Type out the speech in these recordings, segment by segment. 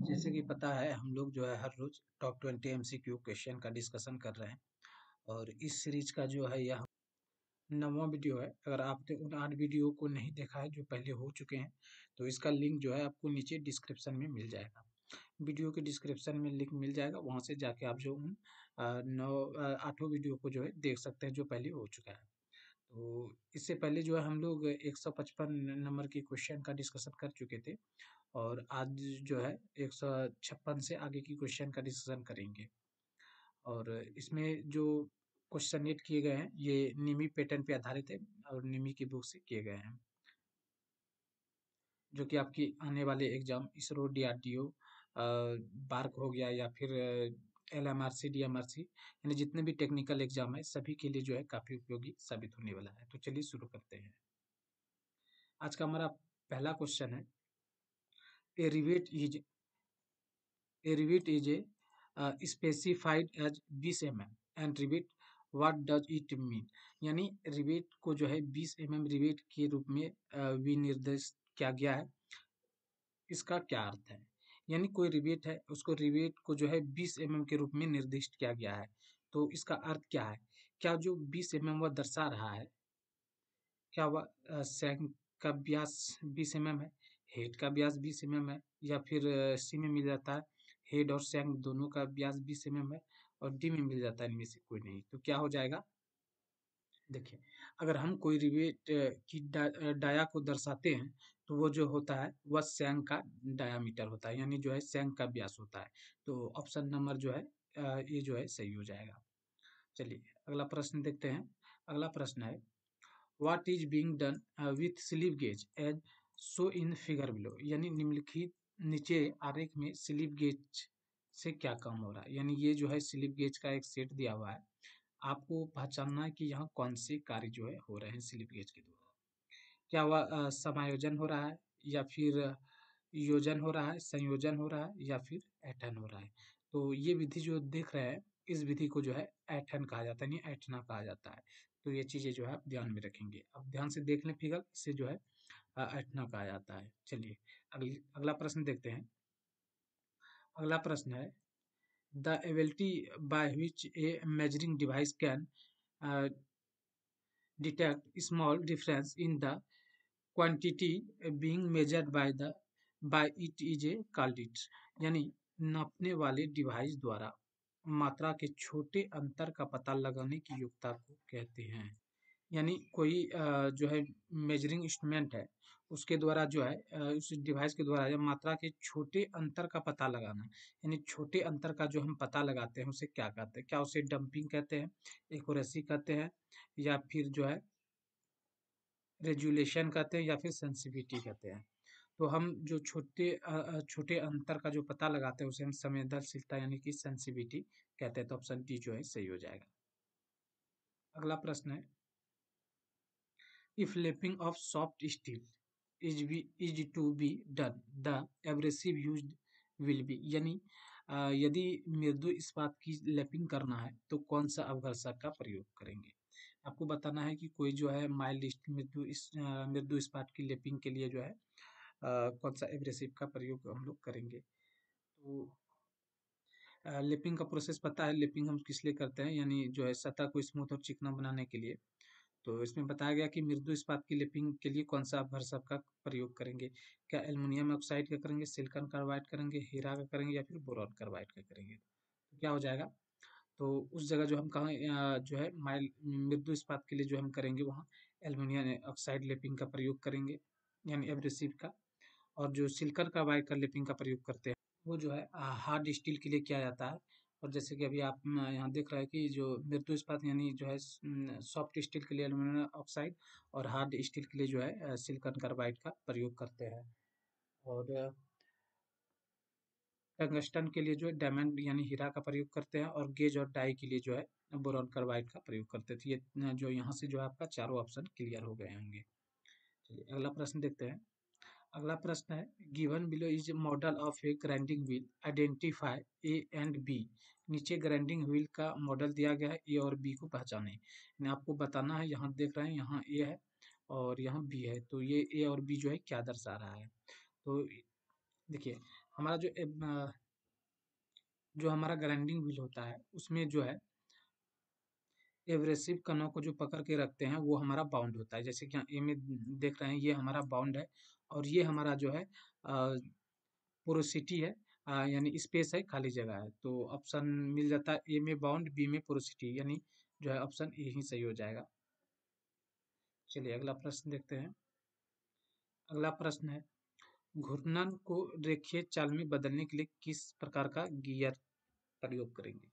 जैसे कि पता है हम लोग जो है हर रोज टॉप 20 एमसीक्यू क्वेश्चन का डिस्कशन कर रहे हैं और इस सीरीज का जो है यह 9वां वीडियो है। अगर आपने उन 8 वीडियो को नहीं देखा है जो पहले हो चुके हैं तो इसका लिंक जो है आपको नीचे डिस्क्रिप्शन में मिल जाएगा। वीडियो के डिस्क्रिप्शन में लिंक मिल जाएगा, वहां से जाके आप जो उन 8 वीडियो को जो है देख सकते हैं जो पहले हो चुका है। तो इससे पहले जो है हम लोग 155 नंबर की क्वेश्चन का डिस्कशन कर चुके थे और आज जो है 156 से आगे की क्वेश्चन का डिस्कशन करेंगे। और इसमें जो क्वेश्चन किए गए हैं ये निमी पैटर्न पे आधारित है और निमी की बुक से किए गए हैं, जो कि आपकी आने वाले एग्जाम इसरो, डीआरडीओ, बार्क हो गया या फिर एलएमआरसी, डीएमआरसी, यानी जितने भी टेक्निकल एग्जाम है सभी के लिए जो है काफी उपयोगी साबित होने वाला है। तो चलिए शुरू करते हैं। आज का हमारा पहला क्वेश्चन है, a rivet is specified as 20 mm and rivet what does it mean। यानी रिवेट को जो है 20 mm रिवेट के रूप में विनिर्देशित किया गया है, इसका क्या अर्थ है। यानी कोई रिवेट है उसको रिवेट को जो है 20 mm के रूप में निर्दिष्ट किया गया है, तो इसका अर्थ क्या है। क्या जो 20 mm वह दर्शा रहा है, क्या वह सैंक का व्यास 20 mm है, हेड का व्यास 20 mm है, या फिर सी में मिल जाता है हेड और सैंक दोनों का व्यास 20 mm है और डी में मिल जाता है इनमें से कोई नहीं, तो क्या हो जाएगा। देखिए, अगर हम कोई रिवेट की डाया को दर्शाते हैं तो वो जो होता है वह सैंक का डायामीटर होता है, यानी जो है सैंक का व्यास होता है। तो ऑप्शन नंबर जो है ये जो है सही हो जाएगा। चलिए अगला प्रश्न देखते हैं। अगला प्रश्न है, what is being done with slip gauge as so in figure below. यानी निम्नलिखित नीचे आरेख में स्लिप गेज से क्या काम हो रहा है। यानी ये जो है स्लिप गेज का एक सेट दिया हुआ है, आपको पहचानना है कि यहाँ कौन से कार्य जो है हो रहे हैं स्लिप गेज के द्वारा। क्या वह समायोजन हो रहा है, या फिर योजन हो रहा है, संयोजन हो रहा है, या फिर ऐंठन हो रहा है। तो ये विधि जो देख रहे हैं इस विधि को जो है ऐंठन कहा जाता है, यानी ऐंठना कहा जाता है। तो ये चीजें जो है आप ध्यान में रखेंगे। अब ध्यान से देख लें फिगर, इससे जो है ऐंठना कहा जाता है। चलिए अगला प्रश्न देखते हैं। अगला प्रश्न है, the ability by which A measuring device can detect small difference in the quantity being measured by it is a called it। यानी नापने वाले डिवाइस द्वारा मात्रा के छोटे अंतर का पता लगाने की योग्यता को कहते हैं। यानी कोई जो है मेजरिंग इंस्ट्रूमेंट है उसके द्वारा जो है उस डिवाइस के द्वारा या मात्रा के छोटे अंतर का पता लगाना, यानी छोटे अंतर का जो हम पता लगाते हैं उसे क्या कहते हैं। क्या उसे डंपिंग कहते हैं, एक्यूरेसी कहते हैं, या फिर जो है रेजुलेशन कहते हैं, या फिर सेंसिटिविटी कहते हैं। तो हम जो छोटे अंतर का जो पता लगाते हैं उसे हम संवेदनशीलता यानी कि सेंसिटिविटी कहते हैं। तो ऑप्शन डी जो है सही हो जाएगा। अगला प्रश्न है, if lapping of soft steel is to be done the abrasive used will be. यानी यदि मृदु इस्पात की लैपिंग करना है तो कौन सा अवघर्षक का प्रयोग करेंगे। आपको बताना है कि कोई जो है माइल्ड मृदु इस्पात की लैपिंग के लिए जो है कौन सा एब्रेसिव का प्रयोग हम लोग करेंगे। तो लिपिंग का प्रोसेस पता है, लिपिंग हम किस लिए करते हैं, यानी जो है सतह को स्मूथ और चिकना बनाने के लिए। तो इसमें बताया गया कि मृदु इस्पात की लिपिंग के लिए कौन सा अपघर्षक का प्रयोग करेंगे। क्या एल्युमिनियम ऑक्साइड का करेंगे, सिलिकॉन कार्बाइड करेंगे, हीरा का करेंगे, या फिर बोरॉन कार्बाइड का करेंगे। तो क्या हो जाएगा, तो उस जगह जो हम कहाँ जो है माइल मृदु इस्पात के लिए जो हम करेंगे वहाँ एल्युमिनियम ऑक्साइड लिपिंग का प्रयोग करेंगे, यानी एब्रेसिव का। और जो सिलिकॉन कार्बाइड का लिपिंग का प्रयोग करते हैं वो जो है हार्ड स्टील के लिए किया जाता है। और जैसे कि अभी आप यहाँ देख रहे हैं कि जो मृदु इस्पात यानी जो है सॉफ्ट स्टील के लिए एल्युमिनियम ऑक्साइड और हार्ड स्टील के लिए जो है सिलिकॉन कार्बाइड का प्रयोग करते हैं। और टंगस्टन के लिए जो है डायमंड यानी हीरा का प्रयोग करते हैं, और गेज और डाई के लिए जो है बोरॉन कार्बाइड का प्रयोग करते थे। ये जो यहाँ से जो है आपका चारों ऑप्शन क्लियर हो गए होंगे। चलिए अगला प्रश्न देखते हैं। अगला प्रश्न है, given below is model of a grinding wheel, identify A and B. नीचे ग्राइंडिंग व्हील का मॉडल दिया गया है, ए और बी को पहचाने। यानी आपको बताना है, यहाँ देख रहे हैं यहाँ ए है और यहाँ बी है, तो ये ए और बी जो है क्या दर्शा रहा है। तो देखिए हमारा जो हमारा ग्राइंडिंग व्हील होता है उसमें जो है एब्रेसिव कणों को जो पकड़ के रखते हैं वो हमारा बाउंड होता है। जैसे कि यहाँ ए में देख रहे हैं ये हमारा बाउंड है और ये हमारा जो है पोरोसिटी है, यानी स्पेस है, खाली जगह है। तो ऑप्शन मिल जाता है ए में बाउंड, बी में पोरोसिटी, यानी जो है ऑप्शन ए ही सही हो जाएगा। चलिए अगला प्रश्न देखते हैं। अगला प्रश्न है, घूर्णन को रेखीय चाल में बदलने के लिए किस प्रकार का गियर प्रयोग करेंगे?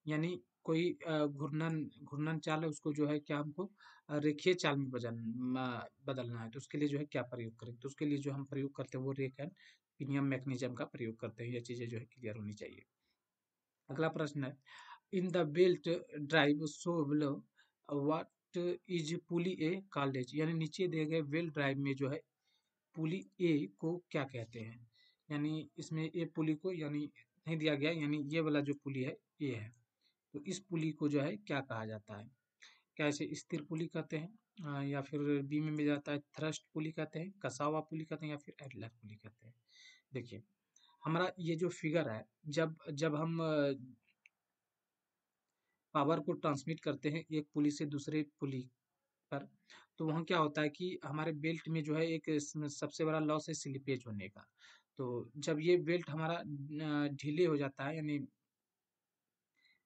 यानी कोई घूर्णन घूर्णन चाल है उसको जो है क्या हमको रेखीय चाल में बदलना है, तो उसके लिए जो है क्या प्रयोग करेंगे? तो उसके लिए जो हम प्रयोग करते हैं वो रेक एंड पिनियन मैकेनिज्म का प्रयोग करते हैं। ये चीजें जो है क्लियर होनी चाहिए। अगला प्रश्न है, in the belt drive so below what is pulley A called as? यानी नीचे दिए गए बेल्ट ड्राइव में जो है पुली ए को क्या कहते हैं? यानी इसमें ए पुली को यानी नहीं दिया गया, यानी ये वाला जो पुली है ये है, तो इस पुली को जो है क्या कहा जाता है? क्या इसे स्थिर पुली कहते हैं, या फिर बी में मिल जाता है थ्रस्ट पुली कहते हैं, कसा हुआ पुली कहते हैं, या फिर एडलर पुली कहते हैं? देखिए हमारा ये जो फिगर है, जब जब हम पावर को ट्रांसमिट करते हैं एक पुली से दूसरे पुली पर, तो वहाँ क्या होता है कि हमारे बेल्ट में जो है एक सबसे बड़ा लॉस है स्लिपेज होने का। तो जब ये बेल्ट हमारा ढीले हो जाता है, यानी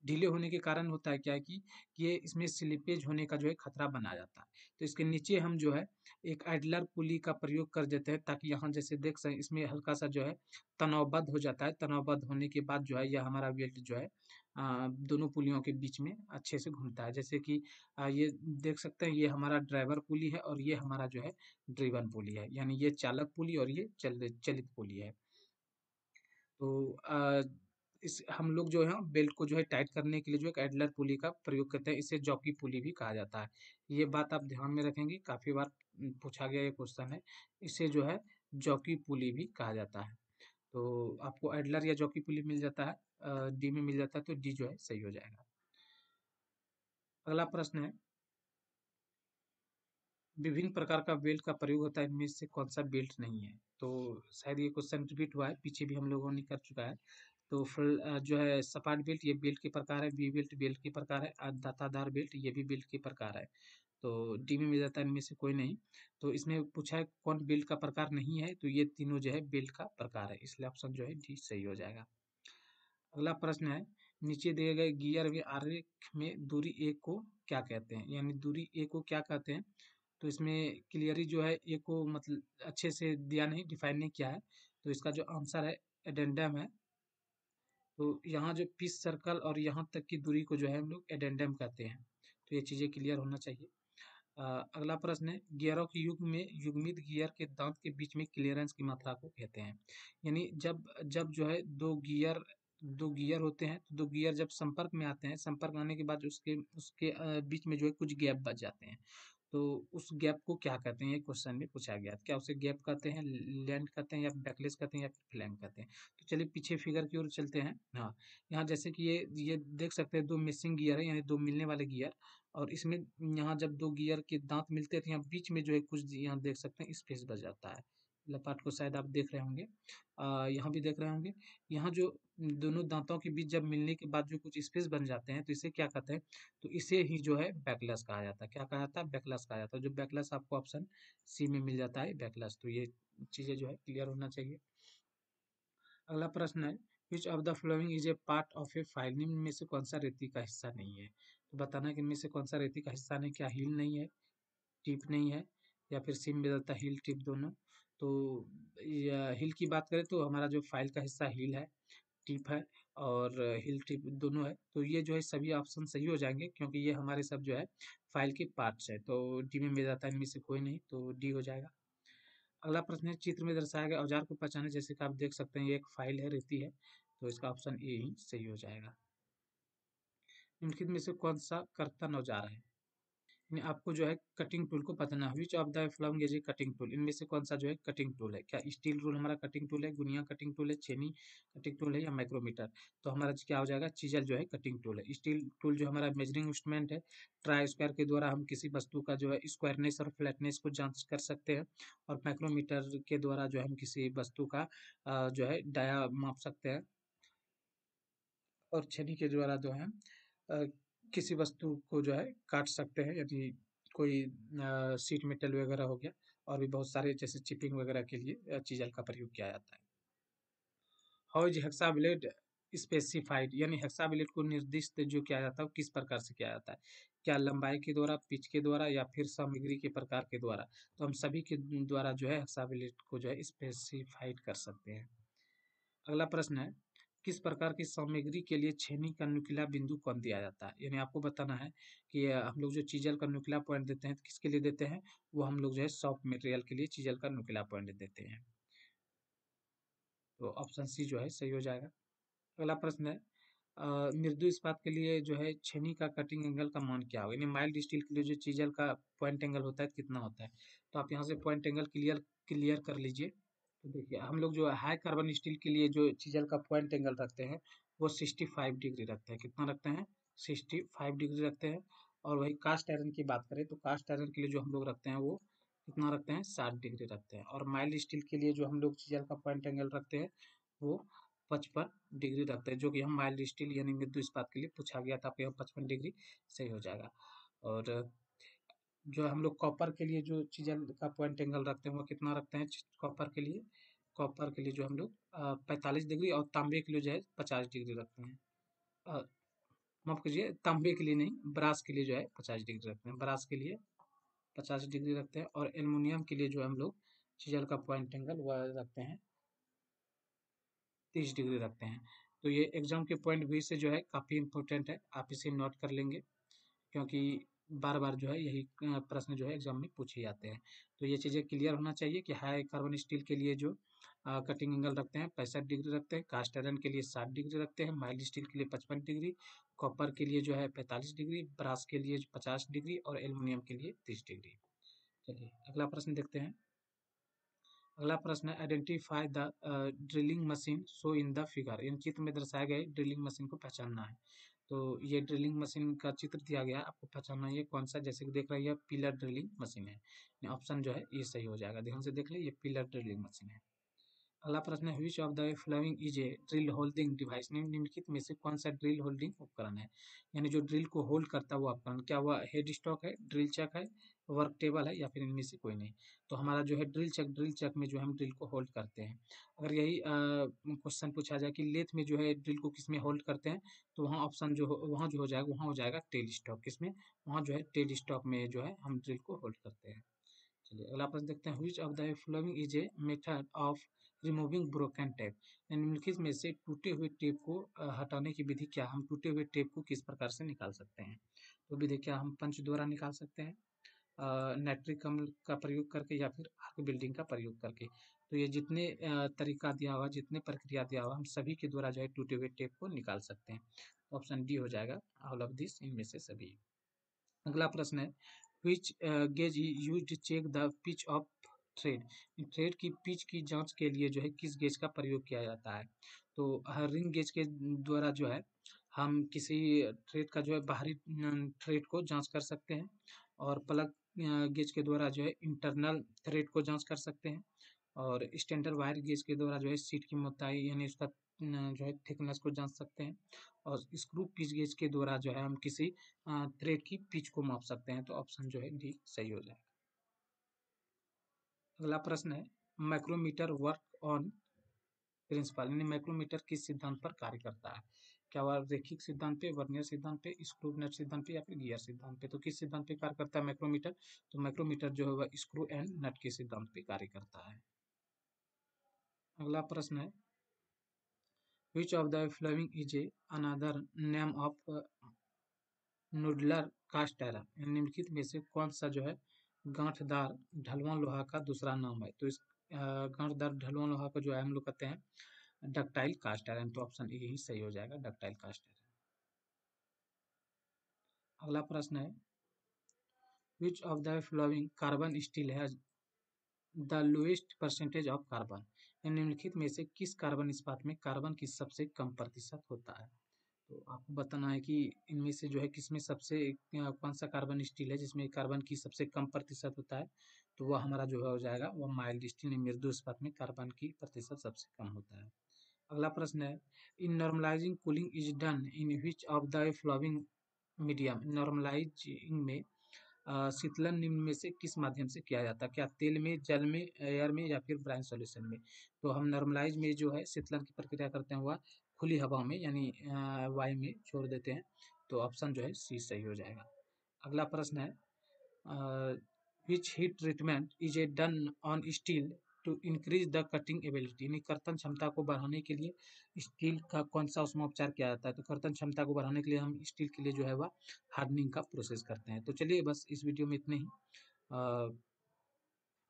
ढीले होने के कारण होता है क्या है कि ये इसमें स्लिपेज होने का जो है खतरा बना जाता है। तो इसके नीचे हम जो है एक आइडलर पुली का प्रयोग कर देते हैं, ताकि यहाँ जैसे देख सकें इसमें हल्का सा जो है तनावबद्ध हो जाता है। तनावबद्ध होने के बाद जो है यह हमारा बेल्ट जो है दोनों पुलियों के बीच में अच्छे से घूमता है। जैसे कि ये देख सकते हैं, ये हमारा ड्राइवर पुली है और ये हमारा जो है ड्रिवन पुली है, यानी ये चालक पुली और ये चलित पुली है। तो इस हम लोग जो है बेल्ट को जो है टाइट करने के लिए जो एक एडलर पुली का प्रयोग करते हैं, इसे जॉकी पुली भी कहा जाता है। ये बात आप ध्यान में रखेंगे, काफी बार पूछा गया ये क्वेश्चन है। इसे जो है जॉकी पुली भी कहा जाता है। तो आपको एडलर या जॉकी पुली मिल जाता है, डी में मिल जाता है, तो डी जो है सही हो जाएगा। अगला प्रश्न है, विभिन्न प्रकार का बेल्ट का प्रयोग होता है, इनमें से कौन सा बेल्ट नहीं है? तो शायद ये क्वेश्चन रिपीट हुआ है, पीछे भी हम लोगों ने कर चुका है। तो जो है सपाट बेल्ट ये बेल्ट के प्रकार है, बी बेल्ट बेल्ट के प्रकार है, दांतादार बेल्ट ये भी बेल्ट के प्रकार है। तो डी में मिल जाता है इनमें से कोई नहीं। तो इसमें पूछा है कौन बेल्ट का प्रकार नहीं है, तो ये तीनों जो है बेल्ट का प्रकार है, इसलिए ऑप्शन जो है डी सही हो जाएगा। अगला प्रश्न है, नीचे दिए गए गियर व आरेख में दूरी ए को क्या कहते हैं? यानी दूरी ए को क्या कहते हैं? तो इसमें क्लियरली जो है ए को मतलब अच्छे से दिया नहीं, डिफाइन नहीं किया है। तो इसका जो आंसर है एडेंडम है। तो यहाँ जो पीस सर्कल और यहाँ तक की दूरी को जो है हम लोग एडेंडम कहते हैं। तो ये चीज़ें क्लियर होना चाहिए। अ, अगला प्रश्न है, गियरों के युग में युग्मित गियर के दांत के बीच में क्लियरेंस की मात्रा को कहते हैं? यानी जब जब जो है दो गियर होते हैं, तो दो गियर जब संपर्क में आते हैं, संपर्क आने के बाद उसके उसके बीच में जो है कुछ गैप बच जाते हैं। तो उस गैप को क्या कहते हैं? ये क्वेश्चन में पूछा गया। क्या उसे गैप कहते हैं, लैंड कहते हैं, या बैकलेस कहते हैं, या फिर फ्लैंक कहते हैं? तो चलिए पीछे फिगर की ओर चलते हैं। हाँ, यहाँ जैसे कि ये देख सकते हैं दो मिसिंग गियर है, यानी दो मिलने वाले गियर। और इसमें यहाँ जब दो गियर के दांत मिलते हैं तो यहाँ बीच में जो है कुछ यहाँ देख सकते हैं स्पेस बच जाता है। लपाट को शायद आप देख रहे होंगे, यहाँ भी देख रहे होंगे। यहाँ जो दोनों दांतों के बीच जब मिलने के बाद जो कुछ स्पेस बन जाते हैं, तो इसे क्या कहते हैं? तो इसे ही जो है बैकलैश कहा जाता है। क्या कहा जाता है? बैकलैश कहा जाता है। जो बैकलैश आपको ऑप्शन सी में मिल जाता है बैकलैश। तो ये चीजें जो है क्लियर होना चाहिए। अगला प्रश्न है, which of the following is A part of A file? निम्न में से कौन सा रेती का हिस्सा नहीं है? तो बताना है कि इनमें से कौन सा रेती का हिस्सा नहीं, क्या हील नहीं है, टिप नहीं है, या फिर सिम बदलता हील टिप दोनों? तो हील की बात करें तो हमारा जो फाइल का हिस्सा हील है, टिप है, और हील टिप दोनों है। तो ये जो है सभी ऑप्शन सही हो जाएंगे, क्योंकि ये हमारे सब जो है फाइल के पार्ट्स है। तो डी में मिल जाता है इनमें से कोई नहीं, तो डी हो जाएगा। अगला प्रश्न है, चित्र में दर्शाए गए औजार को पहचाने? जैसे कि आप देख सकते हैं ये एक फाइल है, रेती है, तो इसका ऑप्शन ए ही सही हो जाएगा। निम्नलिखित में से कौन सा कर्तन औजार है? यानी आपको जो है कटिंग टूल को बताना है। Which of the following is a cutting tool, इनमें से कौन सा जो है कटिंग टूल है। क्या स्टील रूल हमारा कटिंग टूल है, गुनिया कटिंग टूल है, छेनी कटिंग टूल है या माइक्रोमीटर। तो हमारा क्या हो जाएगा, चीजल जो है कटिंग टूल है। स्टील टूल जो हमारा मेजरिंग इंस्ट्रूमेंट है, ट्राई स्क्वायर के द्वारा हम किसी वस्तु का जो है स्क्वायरनेस और फ्लैटनेस को जांच कर सकते हैं। और माइक्रोमीटर के द्वारा जो है हम किसी वस्तु का जो है डाया माप सकते हैं। और छेनी के द्वारा जो है अ, किसी वस्तु को जो है काट सकते हैं, यदि कोई शीट मेटल वगैरह हो गया। और भी बहुत सारे जैसे चिपिंग वगैरह के लिए चीजल का प्रयोग किया जाता है। हाउ इज हेक्साब्लेड स्पेसिफाइड, यानी हेक्साब्लेड को निर्दिष्ट जो किया जाता है वो किस प्रकार से किया जाता है। क्या लंबाई के द्वारा, पिच के द्वारा या फिर सामग्री के प्रकार के द्वारा। तो हम सभी के द्वारा जो है हेक्साब्लेड को जो है स्पेसिफाइड कर सकते हैं। अगला प्रश्न है, किस प्रकार की सामग्री के लिए छेनी का नुकीला बिंदु कौन दिया जाता है। यानी आपको बताना है कि हम लोग जो चीजल का नुकीला पॉइंट देते हैं तो किसके लिए देते हैं, वो हम लोग जो है सॉफ्ट मटेरियल के लिए चीजल का नुकीला पॉइंट देते हैं। तो ऑप्शन सी जो है सही हो जाएगा। अगला प्रश्न है, मृदु इस्पात के लिए जो है छेनी का कटिंग एंगल का मान क्या होगा। यानी माइल्ड स्टील के लिए जो चीजल का पॉइंट एंगल होता है कितना होता है। तो आप यहाँ से पॉइंट एंगल क्लियर क्लियर कर लीजिए। तो देखिए हम लोग जो हाई कार्बन स्टील के लिए जो चीजल का पॉइंट एंगल रखते हैं वो 65 डिग्री रखते हैं। कितना रखते हैं, 65 डिग्री रखते हैं। और वही कास्ट आयरन की बात करें तो कास्ट आयरन के लिए जो हम लोग रखते हैं वो कितना रखते हैं, 60 डिग्री रखते हैं। और माइल्ड स्टील के लिए जो हम लोग चीजल का पॉइंट एंगल रखते हैं वो 55 डिग्री रखते हैं, जो कि हम माइल्ड स्टील यानी मृदु इस्पात के लिए पूछा गया था। आपके यहाँ 55 डिग्री सही हो जाएगा। और जो हम लोग कॉपर के लिए जो चीजल का पॉइंट एंगल रखते हैं वो कितना रखते हैं कॉपर के लिए। कॉपर के लिए जो हम लोग 45 डिग्री, और तांबे के लिए जो है 50 डिग्री रखते हैं। अ, माफ कीजिए, तांबे के लिए नहीं, ब्रास के लिए जो है 50 डिग्री रखते हैं। ब्रास के लिए 50 डिग्री रखते हैं। और एल्युमिनियम के लिए जो हम लोग चीजल का पॉइंट एंगल वह रखते हैं 30 डिग्री रखते हैं। तो ये एग्जाम के पॉइंट व्यू से जो है काफ़ी इंपॉर्टेंट है, आप इसे नोट कर लेंगे, क्योंकि बार बार जो है यही प्रश्न जो है एग्जाम में पूछे जाते हैं। तो ये चीज़ें क्लियर होना चाहिए कि हाई कार्बन स्टील के लिए जो कटिंग एंगल रखते हैं 65 डिग्री रखते हैं, कास्ट आयरन के लिए 60 डिग्री रखते हैं, माइल्ड स्टील के लिए 55 डिग्री, कॉपर के लिए जो है 45 डिग्री, ब्रास के लिए 50 डिग्री और एल्युमिनियम के लिए 30 डिग्री। चलिए अगला प्रश्न देखते हैं। अगला प्रश्न है, identify the drilling machine shown in the figure. इन चित्र में दर्शाए गए ड्रिलिंग मशीन को पहचानना है। तो ये ड्रिलिंग मशीन का चित्र दिया गया है, आपको पहचानना है ये कौन सा। जैसे कि देख रहे हैं ये पिलर ड्रिलिंग मशीन है। ऑप्शन जो है ये सही हो जाएगा, ध्यान से देख ले, ये पिलर ड्रिलिंग मशीन है। अगला प्रश्न है, which of the following is a drill holding device. निम्नलिखित में से कौन सा ड्रिल होल्डिंग उपकरण है। यानी जो ड्रिल को होल्ड करता है वो उपकरण, क्या वह हेड स्टॉक है, ड्रिल चक है, वर्क टेबल है या फिर इनमें से कोई नहीं। तो हमारा जो है ड्रिल चक में जो हम ड्रिल को होल्ड करते हैं। अगर यही क्वेश्चन पूछा जाए कि लेथ में जो है ड्रिल को किस में होल्ड करते हैं, तो वहाँ ऑप्शन जो वहाँ जो हो जाएगा, वहाँ हो जाएगा टेल स्टॉक। किसमें, वहाँ जो है टेल स्टॉक में जो है हम ड्रिल को होल्ड करते हैं। चलिए अगला प्रश्न देखते हैं, which of the following is a method of removing broken tape. निम्नलिखित में से टूटे हुए टेप को हटाने की विधि क्या। हम टूटे हुए टेप को किस प्रकार से निकाल सकते हैं। तो विधि क्या, हम पंच द्वारा निकाल सकते हैं, नाइट्रिक अम्ल का प्रयोग करके या फिर आर्क बिल्डिंग का प्रयोग करके। तो ये जितने तरीका दिया हुआ, जितने प्रक्रिया दिया हुआ, हम सभी के द्वारा जो है टूटे हुए टेप को निकाल सकते हैं। ऑप्शन डी हो जाएगा, ऑल ऑफ दिस, इनमें से सभी। अगला प्रश्न है, which gauge use to check the pitch of thread. Thread की पिच की जांच के लिए जो है किस गेज का प्रयोग किया जाता है। तो रिंग गेज के द्वारा जो है हम किसी थ्रेड का जो है बाहरी थ्रेड को जांच कर सकते हैं। और प्लग गेज के द्वारा जो है इंटरनल थ्रेड को जांच कर सकते हैं। और स्टैंडर्ड वायर गेज के द्वारा जो है सीट की मोटाई यानी उसका जो है थिकनेस को जांच सकते हैं। और स्क्रू पिच गेज के द्वारा जो है हम किसी थ्रेड की पिच को माप सकते हैं। तो ऑप्शन जो है डी सही हो जाएगा। अगला प्रश्न है, माइक्रोमीटर वर्क ऑन प्रिंसिपल। यानी माइक्रोमीटर किस सिद्धांत पर कार्य करता है। क्या वह रैखिक सिद्धांत पे, वर्नियर सिद्धांत पे, स्क्रू नट सिद्धांत पे या फिर गियर सिद्धांत पे। तो किस सिद्धांत पे कार्य करता है माइक्रोमीटर। तो माइक्रोमीटर जो है वह स्क्रू एंड नट के सिद्धांत पे कार्य करता है। अगला प्रश्न है, which of the following is a another name of nodular cast iron. निम्नलिखित में से कौन सा जो है गांठदार ढलवां लोहा का दूसरा नाम है। तो इस गांठदार ढलवां लोहा को जो है हम लोग कहते हैं डक्टाइल कास्ट आयरन। तो ऑप्शन ए ही सही हो जाएगा, डक्टाइल कास्ट आयरन। अगला प्रश्न है, which of the flowing carbon steel has the lowest percentage of carbon, निम्नलिखित में से किस कार्बन इस्पात में कार्बन की सबसे कम प्रतिशत होता है। तो आपको बताना है कि इनमें से जो है किसमें सबसे कौन सा कार्बन स्टील है जिसमें कार्बन की सबसे कम प्रतिशत होता है। तो वह हमारा जो है हो जाएगा वह माइल्ड स्टील, मृदु इस्पात में कार्बन की प्रतिशत सबसे कम होता है। अगला प्रश्न है, in normalizing cooling is done in which of the following medium, normalizing में शीतलन निम्न में से किस माध्यम से किया जाता है, क्या तेल में, जल में, एयर में या फिर ब्राइन सॉल्यूशन में। तो हम नॉर्मलाइज में जो है शीतलन की प्रक्रिया करते हैं वह खुली हवा में यानी वायु में छोड़ देते हैं। तो ऑप्शन जो है सी सही हो जाएगा। अगला प्रश्न है, which heat treatment is a done on steel to increase the cutting ability, यानी कर्तन क्षमता को बढ़ाने के लिए स्टील का कौन सा उसमें उपचार किया जाता है। तो कर्तन क्षमता को बढ़ाने के लिए हम स्टील के लिए जो है वह हार्डनिंग का प्रोसेस करते हैं। तो चलिए बस इस वीडियो में इतने ही।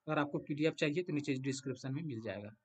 अगर आपको पीडीएफ चाहिए तो नीचे डिस्क्रिप्शन में मिल जाएगा।